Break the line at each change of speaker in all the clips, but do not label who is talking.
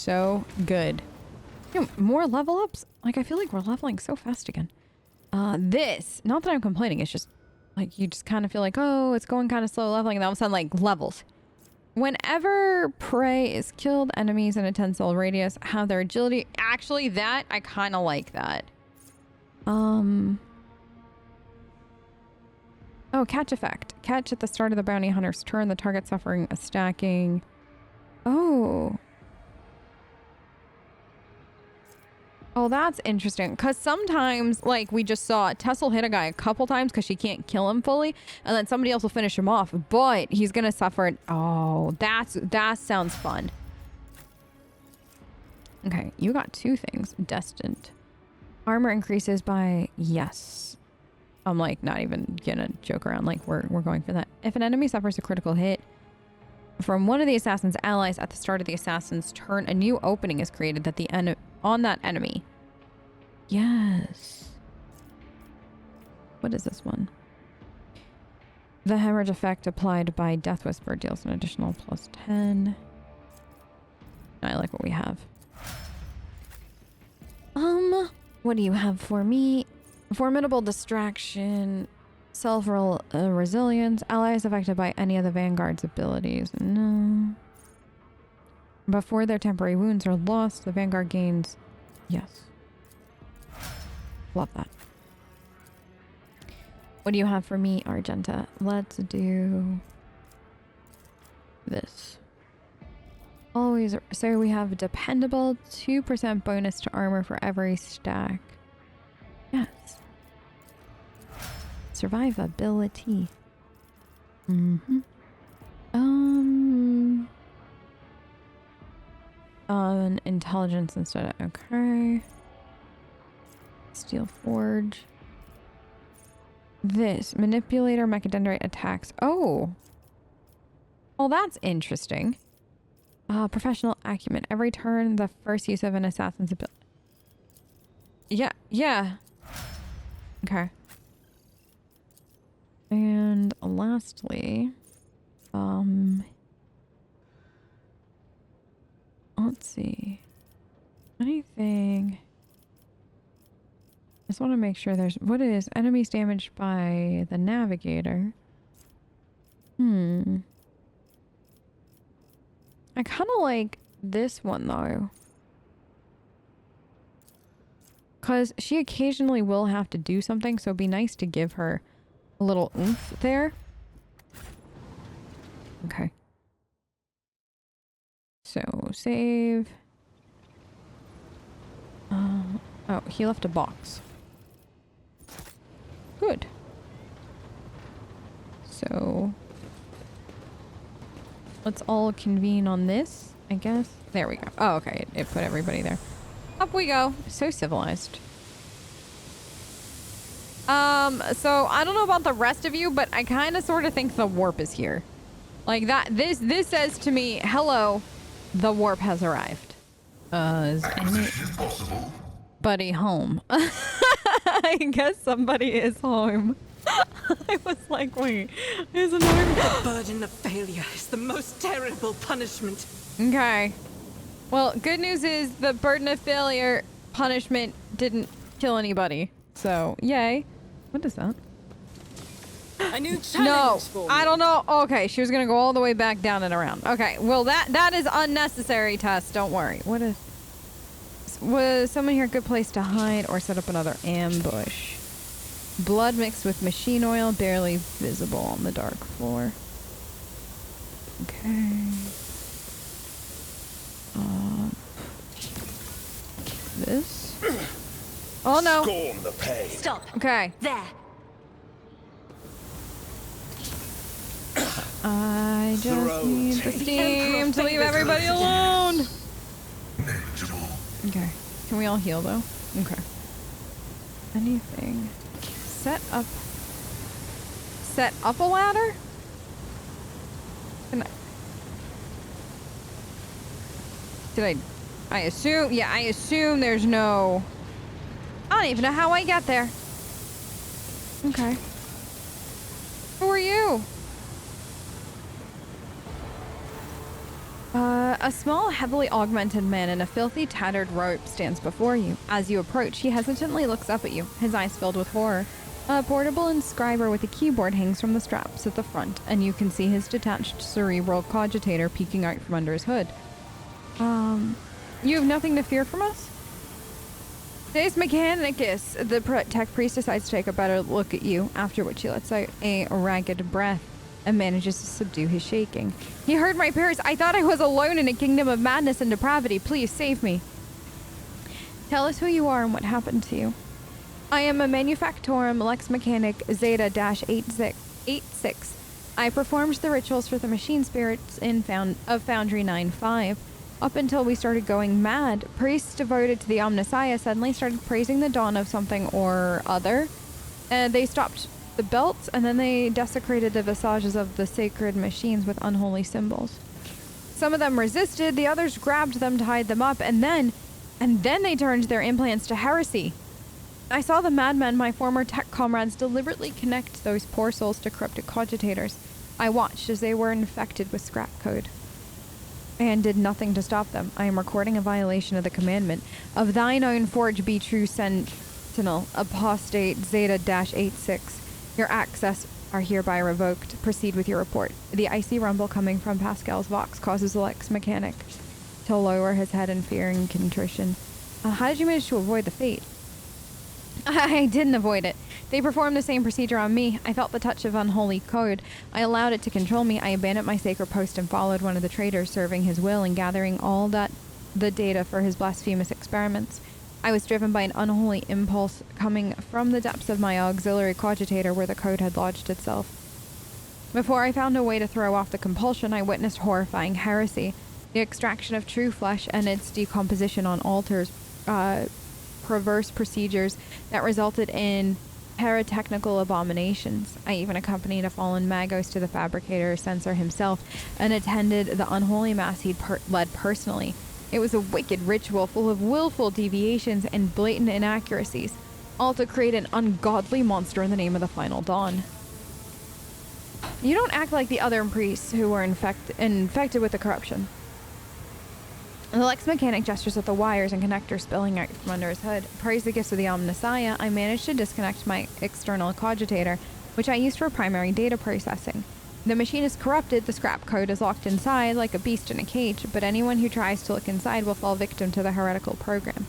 so good. You know, more level ups? Like, I feel like we're leveling so fast again. This, not that I'm complaining, it's just, like, you just kind of feel like, oh, it's going kind of slow leveling, and all of a sudden, like, levels. Whenever prey is killed, enemies in a 10-cell radius have their agility. Actually, that, I kind of like that. Oh, catch effect. Catch at the start of the bounty hunter's turn. The target suffering a stacking. Oh. Oh, that's interesting. Because sometimes, like we just saw, Tess will hit a guy a couple times because she can't kill him fully. And then somebody else will finish him off. But he's going to suffer. Oh, that sounds fun. Okay, you got two things. Destined. Armor increases by... Yes. I'm like not even gonna joke around. Like we're going for that. If an enemy suffers a critical hit from one of the assassin's allies at the start of the assassin's turn, a new opening is created that on that enemy. Yes. What is this one? The hemorrhage effect applied by Death Whisper deals an additional +10. I like what we have. What do you have for me? Formidable distraction, resilience, allies affected by any of the Vanguard's abilities. No. Before their temporary wounds are lost, the Vanguard gains... Yes. Love that. What do you have for me, Argenta? Let's do... this. Always... So we have dependable, 2% bonus to armor for every stack. Yes. Survivability. Intelligence instead of... Okay. Steel Forge. This. Manipulator Mechadendrite attacks. Oh! Well, that's interesting. Professional acumen. Every turn, the first use of an assassin's ability. Yeah. Okay. And lastly, let's see. Anything? I just want to make sure there's... What is enemies damaged by the navigator? I kind of like this one though. Because she occasionally will have to do something, so it'd be nice to give her a little oomph there. Okay. So, save. Oh, he left a box. Good. So, let's all convene on this, I guess. There we go. Oh, okay. It put everybody there. Up we go. So civilized. So I don't know about the rest of you, but I kind of sort of think the warp is here. Like that, this says to me, hello, the warp has arrived. Is anybody home? I guess somebody is home. I was like, wait, there's another...
The burden of failure is the most terrible punishment.
Okay. Well, good news is the burden of failure punishment didn't kill anybody. So, yay. What is that?
A new challenge for me.
I don't know. Okay, she was gonna go all the way back down and around. Okay, well that is unnecessary, Tess. Don't worry. What is... Was someone here a good place to hide or set up another ambush? Blood mixed with machine oil, barely visible on the dark floor. Okay. This? Oh no!
Scorn the pain.
Stop.
Okay.
There.
I just need the steam to leave everybody alone. Okay. Can we all heal though? Okay. Anything? Set up a ladder? I assume, yeah, I assume there's no... I don't even know how I got there. Okay. Who are you? A small, heavily augmented man in a filthy, tattered robe stands before you. As you approach, he hesitantly looks up at you, his eyes filled with horror. A portable inscriber with a keyboard hangs from the straps at the front, and you can see his detached cerebral cogitator peeking out from under his hood. You have nothing to fear from us? This Mechanicus, the tech priest decides to take a better look at you, after which he lets out a ragged breath and manages to subdue his shaking. He heard my prayers. I thought I was alone in a kingdom of madness and depravity. Please save me. Tell us who you are and what happened to you. I am a manufactorum Lex Mechanic Zeta-86. I performed the rituals for the machine spirits of Foundry 9-5. Up until we started going mad, priests devoted to the Omnissiah suddenly started praising the dawn of something or other. They stopped the belts, and then they desecrated the visages of the sacred machines with unholy symbols. Some of them resisted, the others grabbed them to hide them up, and then they turned their implants to heresy. I saw the madmen, my former tech comrades, deliberately connect those poor souls to corrupted cogitators. I watched as they were infected with scrap code, and did nothing to stop them. I am recording a violation of the commandment of thine own forge be true sentinel, apostate Zeta-86. Your access are hereby revoked. Proceed with your report. The icy rumble coming from Pascal's Vox causes Lex Mechanic to lower his head in fear and contrition. How did you manage to avoid the fate? I didn't avoid it. They performed the same procedure on me. I felt the touch of unholy code. I allowed it to control me. I abandoned my sacred post and followed one of the traitors, serving his will and gathering all the data for his blasphemous experiments. I was driven by an unholy impulse coming from the depths of my auxiliary cogitator where the code had lodged itself. Before I found a way to throw off the compulsion, I witnessed horrifying heresy, the extraction of true flesh and its decomposition on altars, perverse procedures that resulted in paratechnical abominations. I even accompanied a fallen Magos to the Fabricator-Censor himself and attended the unholy mass he'd led personally. It was a wicked ritual full of willful deviations and blatant inaccuracies, all to create an ungodly monster in the name of the final dawn. You don't act like the other priests who were infected with the corruption. The Lex Mechanic gestures at the wires and connectors spilling out from under his hood. Praise the gifts of the Omnissiah, I managed to disconnect my external cogitator, which I used for primary data processing. The machine is corrupted, the scrap code is locked inside like a beast in a cage, but anyone who tries to look inside will fall victim to the heretical program.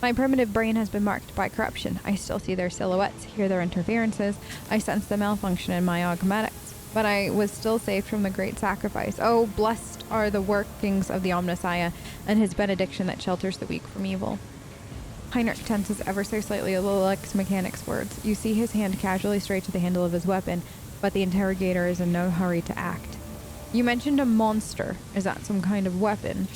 My primitive brain has been marked by corruption. I still see their silhouettes, hear their interferences, I sense the malfunction in my augmetics, but I was still saved from the great sacrifice. Oh, blessed are the workings of the Omnissiah and his benediction that shelters the weak from evil. Heinrich tenses ever so slightly at the Lex Mechanic's words. You see his hand casually straight to the handle of his weapon, but the interrogator is in no hurry to act. You mentioned a monster. Is that some kind of weapon?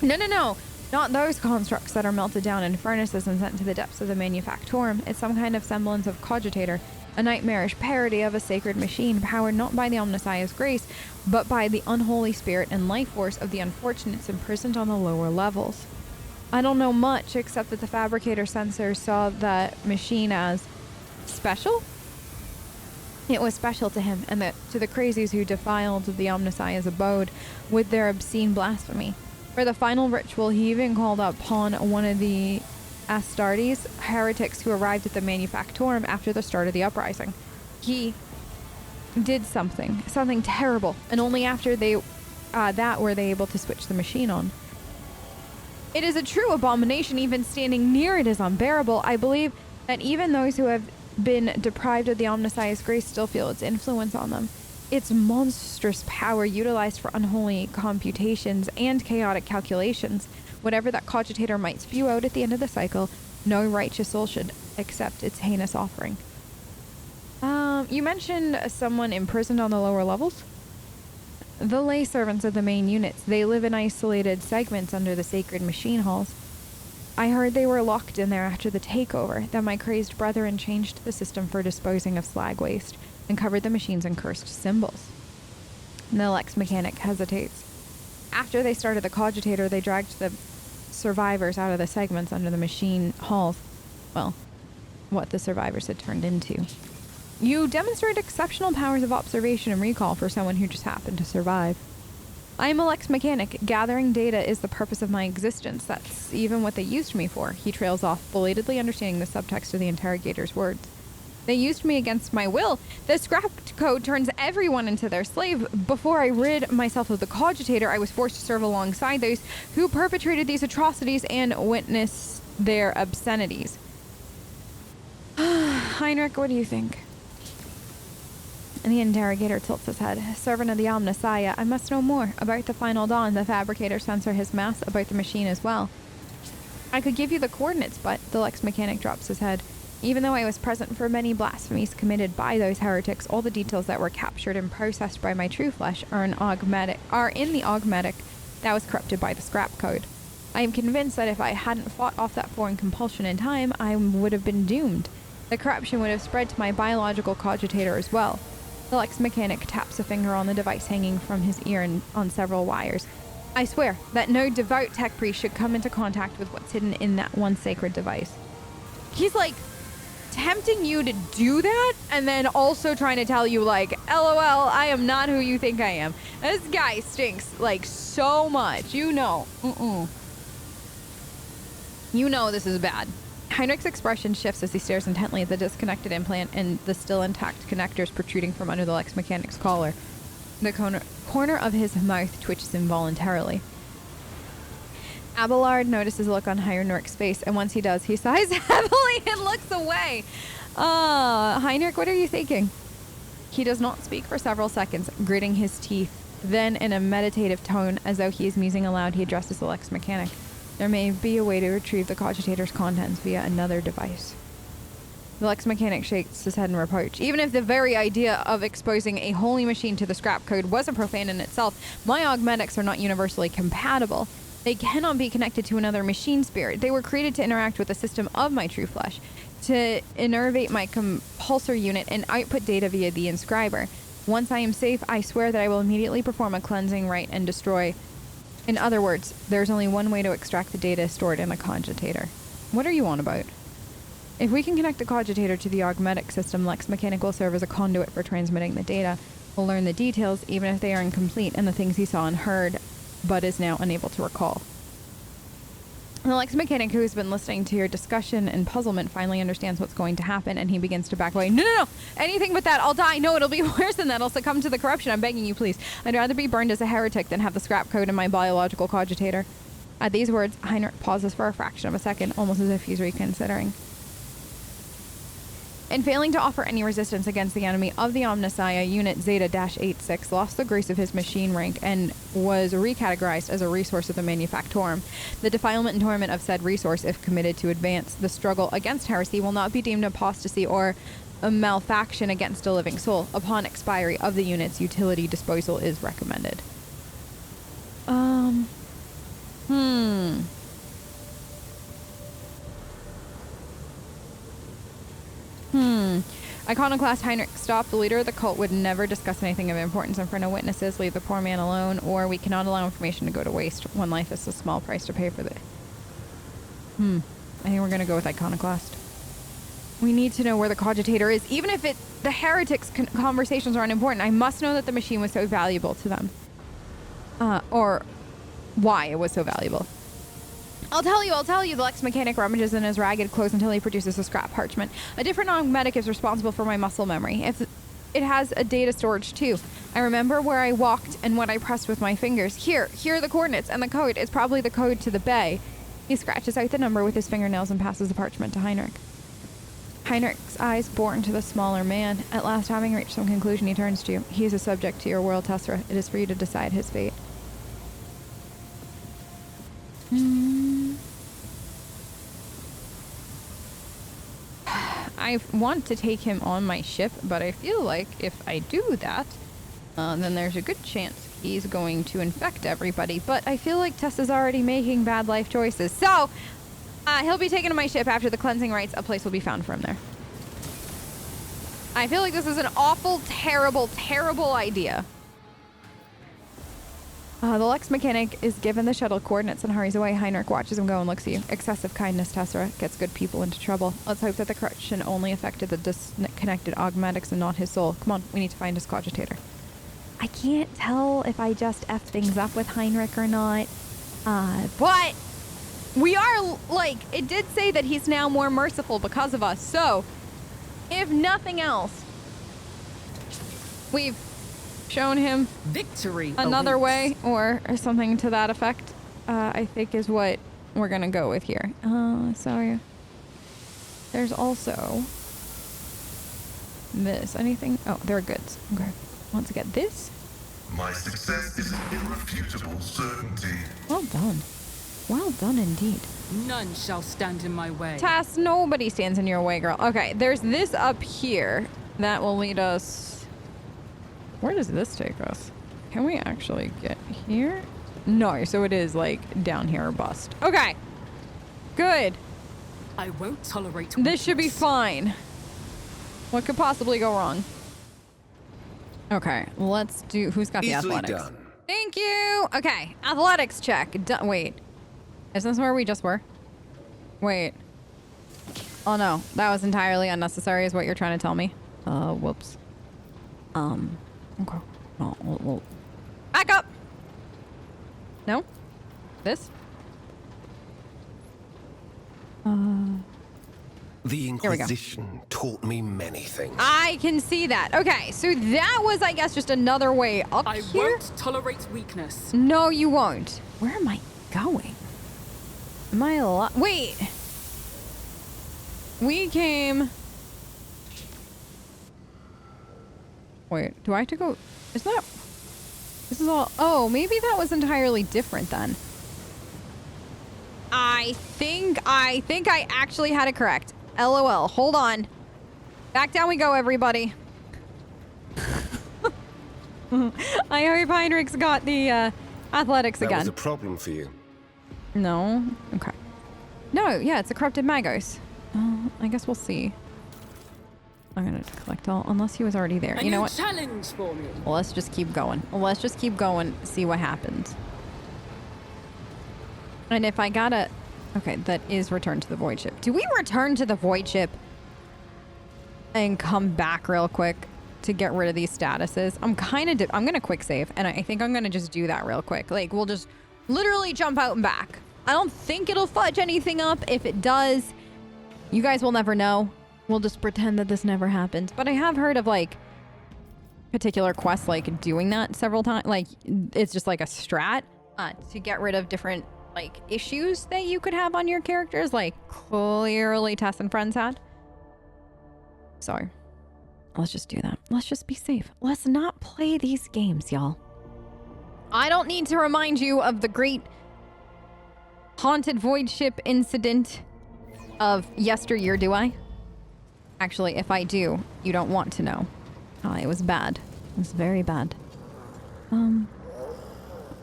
No. Not those constructs that are melted down in furnaces and sent to the depths of the manufactorum. It's some kind of semblance of cogitator, a nightmarish parody of a sacred machine powered not by the Omnissiah's grace, but by the unholy spirit and life force of the unfortunates imprisoned on the lower levels. I don't know much except that the Fabricator-Censor saw that machine as special. It was special to him, and that to the crazies who defiled the Omnissiah's abode with their obscene blasphemy. For the final ritual, he even called upon one of the Astartes, heretics who arrived at the manufactorum after the start of the uprising. He did something terrible, and only after that were they able to switch the machine on. It is a true abomination. Even standing near it is unbearable. I believe that even those who have been deprived of the Omnissiah's grace still feel its influence on them. Its monstrous power utilized for unholy computations and chaotic calculations. Whatever that cogitator might spew out at the end of the cycle, no righteous soul should accept its heinous offering. You mentioned someone imprisoned on the lower levels? The lay servants of the main units. They live in isolated segments under the sacred machine halls. I heard they were locked in there after the takeover, that my crazed brethren changed the system for disposing of slag waste and covered the machines in cursed symbols. The Lex Mechanic hesitates. After they started the cogitator, they dragged the survivors out of the segments under the machine halls. Well, what the survivors had turned into. You demonstrate exceptional powers of observation and recall for someone who just happened to survive. I am a Lex mechanic. Gathering data is the purpose of my existence. That's even what they used me for. He trails off, belatedly understanding the subtext of the interrogator's words. They used me against my will. The scrap code turns everyone into their slave. Before I rid myself of the cogitator, I was forced to serve alongside those who perpetrated these atrocities and witness their obscenities. Heinrich, what do you think? And the interrogator tilts his head. Servant of the Omnissiah, I must know more about the final dawn, the Fabricator-Censor, his mass, about the machine as well. I could give you the coordinates, but the Lex mechanic drops his head. Even though I was present for many blasphemies committed by those heretics, all the details that were captured and processed by my true flesh are in the augmetic that was corrupted by the scrap code. I am convinced that if I hadn't fought off that foreign compulsion in time, I would have been doomed. The corruption would have spread to my biological cogitator as well. The Lex mechanic taps a finger on the device hanging from his ear and on several wires. I swear that no devout tech priest should come into contact with what's hidden in that one sacred device. He's like tempting you to do that and then also trying to tell you like, LOL, I am not who you think I am. This guy stinks like so much. You know. You know this is bad. Heinrich's expression shifts as he stares intently at the disconnected implant and the still intact connectors protruding from under the Lex mechanic's collar. The corner of his mouth twitches involuntarily. Abelard notices a look on Heinrich's face, and once he does, he sighs heavily and looks away. Heinrich, what are you thinking? He does not speak for several seconds, gritting his teeth. Then, in a meditative tone, as though he is musing aloud, he addresses the Lex mechanic. There may be a way to retrieve the cogitator's contents via another device. The Lex mechanic shakes his head in reproach. Even if the very idea of exposing a holy machine to the scrap code wasn't profane in itself, my augmetics are not universally compatible. They cannot be connected to another machine spirit. They were created to interact with the system of my true flesh, to innervate my compulsor unit and output data via the inscriber. Once I am safe, I swear that I will immediately perform a cleansing rite and destroy. In other words, there's only one way to extract the data stored in a cogitator. What are you on about? If we can connect the cogitator to the augmetic system, Lex mechanic will serve as a conduit for transmitting the data. We'll learn the details, even if they are incomplete, and the things he saw and heard, but is now unable to recall. The Lex mechanic, who has been listening to your discussion and puzzlement, finally understands what's going to happen, and he begins to back away. No! Anything but that! I'll die! No, it'll be worse than that! I'll succumb to the corruption! I'm begging you, please! I'd rather be burned as a heretic than have the scrap code in my biological cogitator. At these words, Heinrich pauses for a fraction of a second, almost as if he's reconsidering. In failing to offer any resistance against the enemy of the Omnissiah, Unit Zeta-86 lost the grace of his machine rank and was recategorized as a resource of the manufactorum. The defilement and torment of said resource, if committed to advance the struggle against heresy, will not be deemed apostasy or a malfaction against a living soul. Upon expiry of the unit's utility, disposal is recommended. Iconoclast Heinrich, stop. The leader of the cult would never discuss anything of importance in front of witnesses. Leave the poor man alone, or we cannot allow information to go to waste. One life is a small price to pay for the... I think we're going to go with Iconoclast. We need to know where the cogitator is. Even if the heretics' conversations are unimportant, I must know that the machine was so valuable to them. Or why it was so valuable. I'll tell you, the Lex mechanic rummages in his ragged clothes until he produces a scrap parchment. A different augmetic is responsible for my muscle memory. It has a data storage too. I remember where I walked and what I pressed with my fingers. Here are the coordinates and the code. It's probably the code to the bay. He scratches out the number with his fingernails and passes the parchment to Heinrich. Heinrich's eyes bore into the smaller man. At last, having reached some conclusion, he turns to you. He is a subject to your world, Tessera. It is for you to decide his fate. I want to take him on my ship, but I feel like if I do that, then there's a good chance he's going to infect everybody. But I feel like Tessa's already making bad life choices. So, he'll be taken to my ship after the cleansing rites. A place will be found for him there. I feel like this is an awful, terrible, terrible idea. The Lex mechanic is given the shuttle coordinates and hurries away. Heinrich watches him go and looks at you. Excessive kindness, Tessera, gets good people into trouble. Let's hope that the corruption only affected the disconnected augmetics and not his soul. Come on, we need to find his cogitator. I can't tell if I just effed things up with Heinrich or not. But we are, like, it did say that he's now more merciful because of us. So, if nothing else, we've shown him
victory
another
awaits.
way or something to that effect. I think is what we're gonna go with here. So there's also this. Anything? Oh, there are goods. Okay. Want to get this?
My success is an irrefutable certainty.
Well done. Well done indeed.
None shall stand in my way.
Tess, nobody stands in your way, girl. Okay, there's this up here that will lead us. Where does this take us? Can we actually get here? No, so it is like down here or bust. Okay. Good.
I won't tolerate
This should be
weakness.
fine. What could possibly go wrong? Okay, let's do... Who's got the
Easily
athletics?
done.
Thank you! Okay, athletics check. Wait. Is this where we just were? Wait. Oh no, that was entirely unnecessary is what you're trying to tell me. Whoops. Okay. Oh, we'll... Back up! No? This?
The
Here we go.
Inquisition taught me many things.
I can see that. Okay, so that was, I guess, just another way up
I
here?
won't tolerate weakness.
No, you won't. Where am I going? Am I Wait! We came... Wait, do I have to go... Is that... This is all... Oh, maybe that was entirely different then. I think I actually had it correct. LOL. Hold on. Back down we go, everybody. I hope Heinrich's got the athletics
That
again.
was a problem for you.
No? Okay. No, yeah, it's a corrupted Magos. I guess we'll see. I'm gonna collect all, unless he was already there.
A
You know
new
what?
challenge for me.
Well, let's just keep going. Let's just keep going, see what happens. And if I gotta... Okay, that is return to the void ship. Do we return to the void ship and come back real quick to get rid of these statuses? I'm kind of... I'm gonna quick save, and I think I'm gonna just do that real quick. Like, we'll just literally jump out and back. I don't think it'll fudge anything up. If it does, you guys will never know. We'll just pretend that this never happened. But I have heard of, like, particular quests, like, doing that several times. Like, it's just like a strat to get rid of different, like, issues that you could have on your characters. Like, clearly Tess and friends had. So, let's just do that. Let's just be safe. Let's not play these games, y'all. I don't need to remind you of the great haunted void ship incident of yesteryear, do I? Actually, if I do, you don't want to know. It was bad. It was very bad.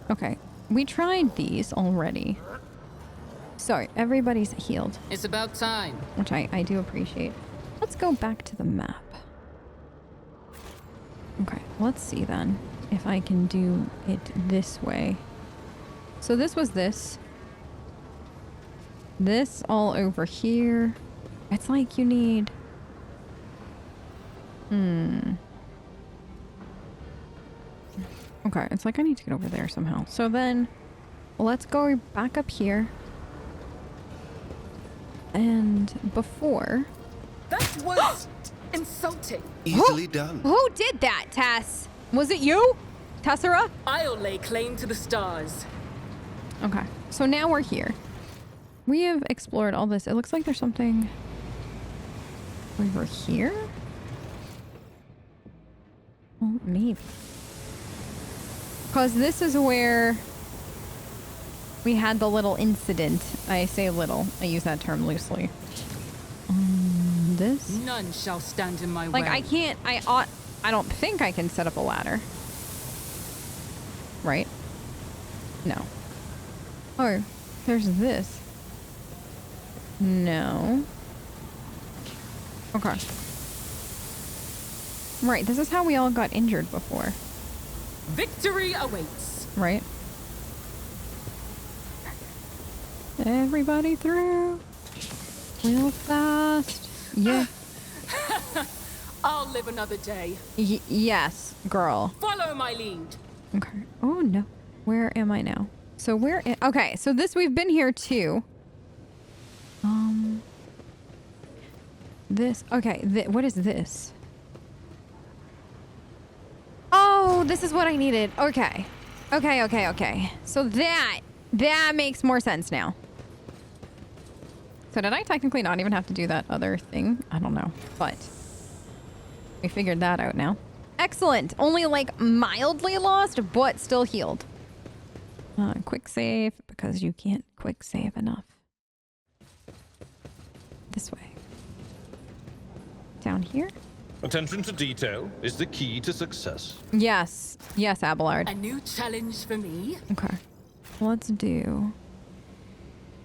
Okay. We tried these already. So, everybody's healed,
It's about time.
which I do appreciate. Let's go back to the map. Okay, let's see then if I can do it this way. So this was this. This all over here. It's like you need... Okay, it's like I need to get over there somehow. So then, let's go back up here. And before...
That was insulting.
Easily done.
Who did that, Tess? Was it you? Tessera?
I'll lay claim to the stars.
Okay, so now we're here. We have explored all this. It looks like there's something over here? Well, maybe. Because this is where we had the little incident. I say little. I use that term loosely. This?
None shall stand in my
Like,
way.
I don't think I can set up a ladder. Right? No. Oh, there's this. No. Okay. Right, this is how we all got injured before.
Victory awaits.
Right? Everybody through. Real fast. Yeah.
I'll
I'll live another day.
Yes, girl.
Follow my lead.
Okay. Oh no. Where am I now? So okay, so we've been here too. What is this? Oh, this is what I needed. Okay. Okay. So that makes more sense now. So did I technically not even have to do that other thing? I don't know, but we figured that out now. Excellent. Only like mildly lost, but still healed. Quick save, because you can't quick save enough. This way. Down here?
Attention to detail is the key to success.
Yes. Yes, Abelard.
A new challenge for me.
Okay. Let's do...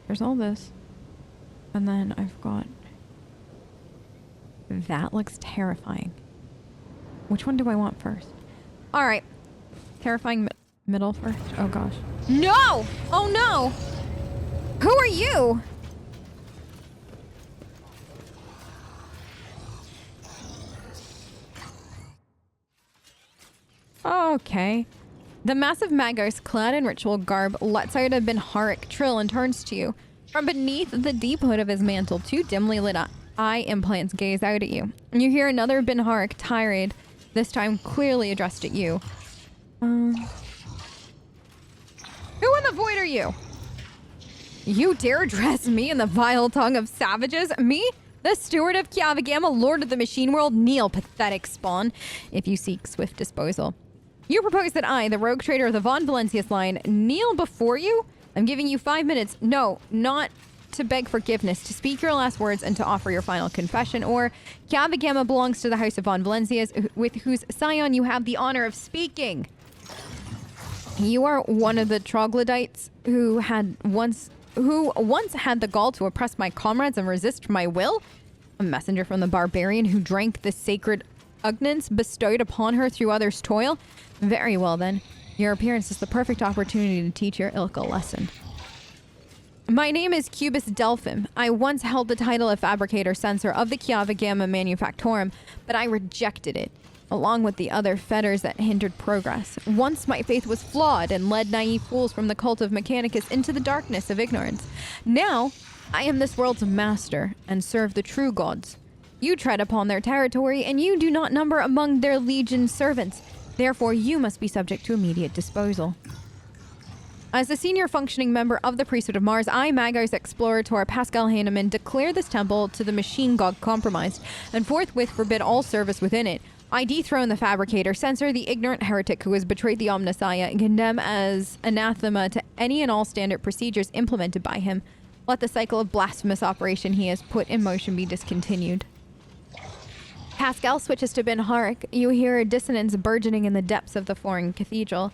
There's all this. And then I've got... That looks terrifying. Which one do I want first? Alright. Terrifying middle first. Oh gosh. No! Oh no! Who are you? Okay. The massive Magos, clad in ritual garb, lets out a Binharic trill and turns to you. From beneath the deep hood of his mantle, two dimly lit eye implants gaze out at you. And you hear another Binharic tirade, this time clearly addressed at you. Who in the void are you? You dare address me in the vile tongue of savages? Me? The steward of Kiavagama, lord of the machine world? Kneel, pathetic spawn, if you seek swift disposal. You propose that I, the rogue trader of the Von Valencius line, kneel before you? I'm giving you 5 minutes. No, not to beg forgiveness, to speak your last words and to offer your final confession, or Kiavagama belongs to the house of Von Valencius, with whose scion you have the honor of speaking. You are one of the troglodytes who once had the gall to oppress my comrades and resist my will? A messenger from the barbarian who drank the sacred unguents bestowed upon her through others' toil? Very well then. Your appearance is the perfect opportunity to teach your ilk a lesson. My name is Cubus Delphim. I once held the title of Fabricator-Censor of the Kiavagama manufactorum, but I rejected it, along with the other fetters that hindered progress. Once my faith was flawed and led naive fools from the cult of Mechanicus into the darkness of ignorance. Now, I am this world's master and serve the true gods. You tread upon their territory, and you do not number among their legion servants. Therefore, you must be subject to immediate disposal. As the senior functioning member of the Priesthood of Mars, I, Magos Explorator Pascal Hahnemann, declare this temple to the machine god compromised, and forthwith forbid all service within it. I dethrone the Fabricator-Censor, the ignorant heretic who has betrayed the Omnissiah, and condemn as anathema to any and all standard procedures implemented by him. Let the cycle of blasphemous operation he has put in motion be discontinued. Pascal switches to Binharic. You hear a dissonance burgeoning in the depths of the foreign cathedral.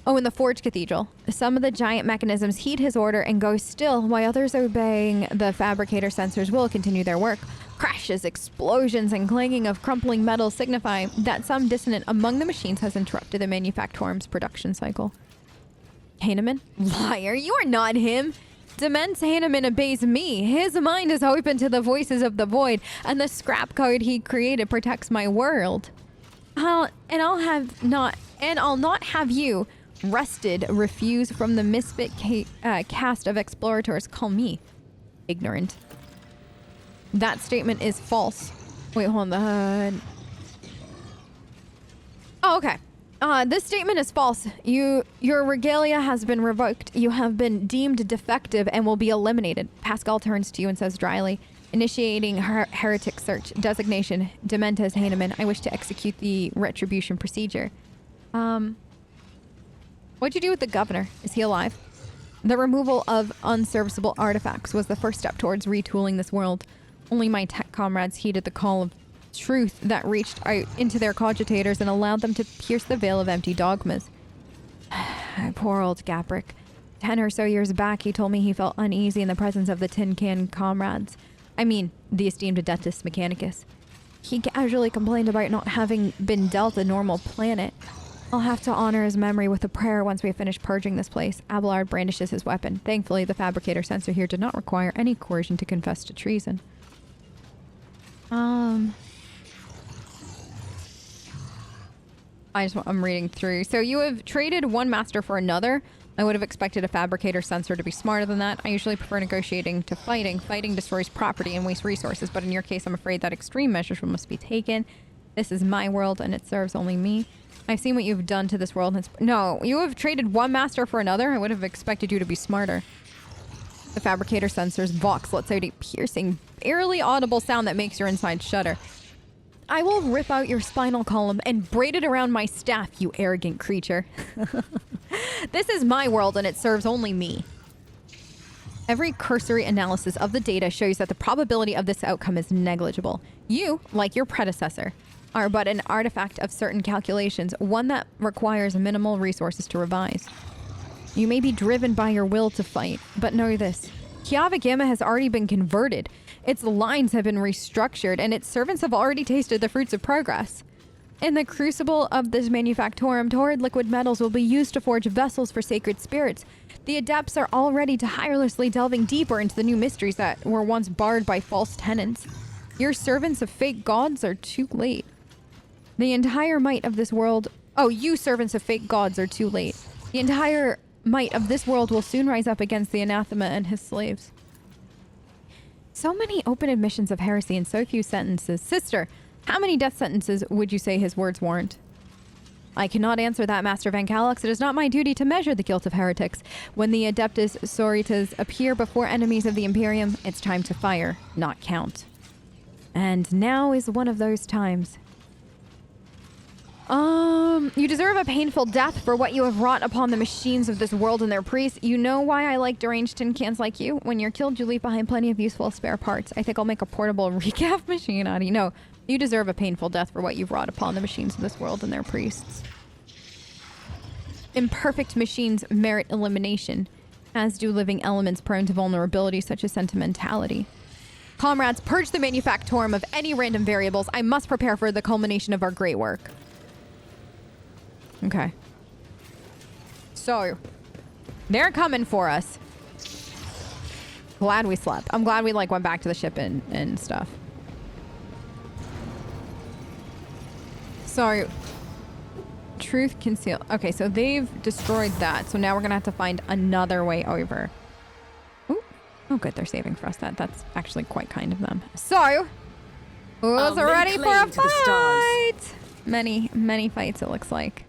Oh, in the Forge Cathedral. Some of the giant mechanisms heed his order and go still, while others obeying the Fabricator-Censors will continue their work. Crashes, explosions, and clanging of crumpling metal signify that some dissonant among the machines has interrupted the manufactorum's production cycle. Hahnemann? Liar, you are not him! Demence Hahnemann obeys me. His mind is open to the voices of the void, and the scrap code he created protects my world. I'll not have you, rested, refuse from the misfit cast of explorators call me ignorant. That statement is false. Wait, hold on. Oh, okay. This statement is false. Your regalia has been revoked. You have been deemed defective and will be eliminated. Pascal turns to you and says dryly, initiating heretic search. Designation, Dementes Hahnemann. I wish to execute the retribution procedure. What'd you do with the governor? Is he alive? The removal of unserviceable artifacts was the first step towards retooling this world. Only my tech comrades heeded the call of truth that reached out into their cogitators and allowed them to pierce the veil of empty dogmas. Poor old Gaprick. 10 or so years back, he told me he felt uneasy in the presence of the Tin Can comrades. I mean, the esteemed Adeptus Mechanicus. He casually complained about not having been dealt a normal planet. I'll have to honor his memory with a prayer once we finish purging this place. Abelard brandishes his weapon. Thankfully, the Fabricator-Censor here did not require any coercion to confess to treason. I'm reading through. So you have traded one master for another. I would have expected a Fabricator-Censor to be smarter than that. I usually prefer negotiating to fighting. Fighting destroys property and wastes resources, but in your case, I'm afraid that extreme measures must be taken. This is my world, and it serves only me. I've seen what you've done to this world. No, you have traded one master for another. I would have expected you to be smarter. The Fabricator-Censor's vox lets out a piercing, barely audible sound that makes your insides shudder. I will rip out your spinal column and braid it around my staff, you arrogant creature. This is my world, and it serves only me. Every cursory analysis of the data shows that the probability of this outcome is negligible. You, like your predecessor, are but an artifact of certain calculations, one that requires minimal resources to revise. You may be driven by your will to fight, but know this. Kiava Gamma has already been converted. Its lines have been restructured, and its servants have already tasted the fruits of progress. In the crucible of this manufactorum, torrid liquid metals will be used to forge vessels for sacred spirits. The adepts are already tirelessly delving deeper into the new mysteries that were once barred by false tenants. Your servants of fake gods are too late. The entire might of this world... Oh, you servants of fake gods are too late. The entire might of this world will soon rise up against the anathema and his slaves. So many open admissions of heresy and so few sentences. Sister, how many death sentences would you say his words warrant? I cannot answer that, Master Van Calix. It is not my duty to measure the guilt of heretics. When the Adeptus Sororitas appear before enemies of the Imperium, it's time to fire, not count. And now is one of those times. You deserve a painful death for what you have wrought upon the machines of this world and their priests. You know why I like deranged tin cans like you? When you're killed, you leave behind plenty of useful spare parts. I think I'll make a portable recap machine out of you. No, you deserve a painful death for what you've wrought upon the machines of this world and their priests. Imperfect machines merit elimination, as do living elements prone to vulnerability such as sentimentality. Comrades, purge the manufactorum of any random variables. I must prepare for the culmination of our great work. Okay. So, they're coming for us. Glad we slept. I'm glad we like went back to the ship and stuff. So, truth concealed. Okay, so they've destroyed that. So now we're gonna have to find another way over. Ooh. Oh, good. They're saving for us. That's actually quite kind of them. So, who's ready for a fight? Many fights, it looks like.